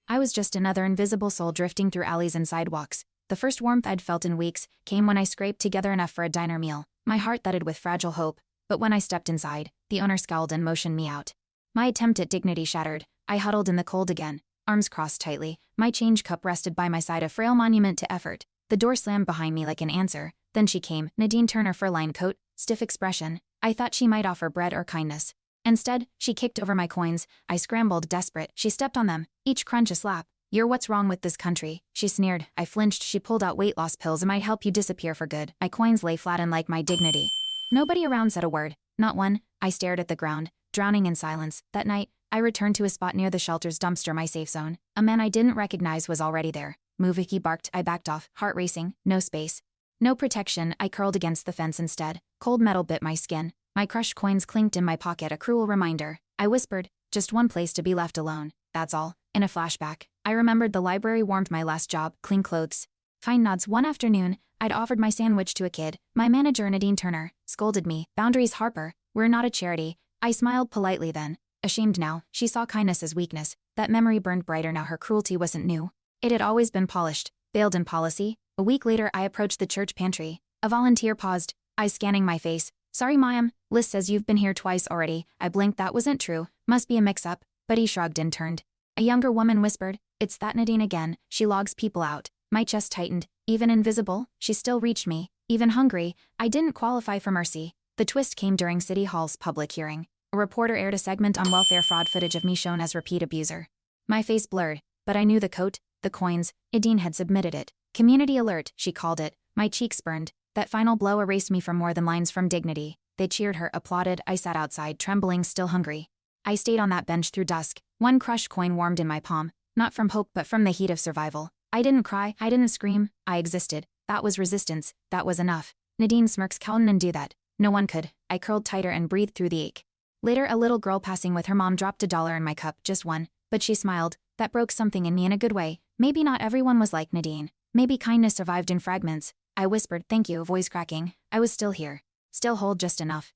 I was just another invisible soul drifting through alleys and sidewalks. The first warmth I'd felt in weeks came when I scraped together enough for a diner meal. My heart thudded with fragile hope, but when I stepped inside, the owner scowled and motioned me out. My attempt at dignity shattered. I huddled in the cold again, arms crossed tightly, my change cup rested by my side, a frail monument to effort. The door slammed behind me like an answer. Then she came, Nadine Turner, fur-lined coat, stiff expression. I thought she might offer bread or kindness. Instead, she kicked over my coins. I scrambled, desperate. She stepped on them, each crunch a slap. "You're what's wrong with this country," she sneered. I flinched. She pulled out weight loss pills. "It might help you disappear for good." My coins lay flattened like my dignity. Nobody around said a word. Not one. I stared at the ground, drowning in silence. That night, I returned to a spot near the shelter's dumpster, my safe zone. A man I didn't recognize was already there. "Move," he barked. I backed off, heart racing. No space. No protection. I curled against the fence instead. Cold metal bit my skin. My crushed coins clinked in my pocket, a cruel reminder. I whispered, "Just one place to be left alone. That's all." In a flashback, I remembered the library, warmed, my last job, clean clothes. Fine nods. One afternoon, I'd offered my sandwich to a kid. My manager, Nadine Turner, scolded me. "Boundaries, Harper. We're not a charity." I smiled politely then. Ashamed now, she saw kindness as weakness. That memory burned brighter now. Her cruelty wasn't new. It had always been polished, veiled in policy. A week later, I approached the church pantry. A volunteer paused, eyes scanning my face. "Sorry, ma'am. Liz says you've been here twice already." I blinked. That wasn't true. Must be a mix-up. But he shrugged and turned. A younger woman whispered, "It's that Nadine again. She logs people out." My chest tightened. Even invisible, she still reached me. Even hungry, I didn't qualify for mercy. The twist came during City Hall's public hearing. A reporter aired a segment on welfare fraud, footage of me shown as repeat abuser. My face blurred, but I knew the coat, the coins. Nadine had submitted it. Community alert, she called it. My cheeks burned. That final blow erased me from more than lines from dignity. They cheered her, applauded. I sat outside, trembling, still hungry. I stayed on that bench through dusk. One crushed coin warmed in my palm, not from hope but from the heat of survival. I didn't cry, I didn't scream, I existed. That was resistance, that was enough. Nadine smirks. "Couldn't undo that." No one could. I curled tighter and breathed through the ache. Later, a little girl passing with her mom dropped $1 in my cup, just one, but she smiled. That broke something in me in a good way. Maybe not everyone was like Nadine. Maybe kindness survived in fragments. I whispered, "Thank you," voice cracking. I was still here. Still whole, just enough.